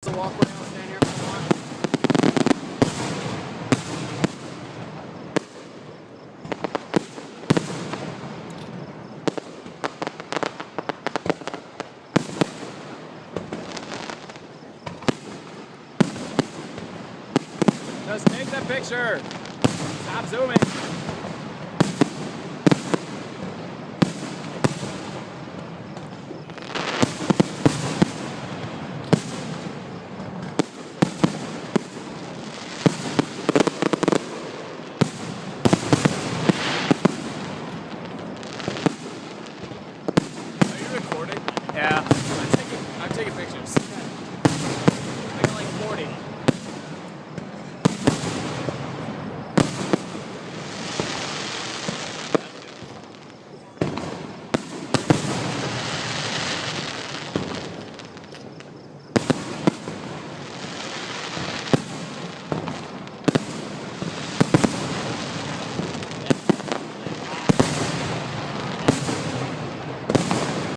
The walkway, I'll stand here for one. Just take the picture. Stop zooming.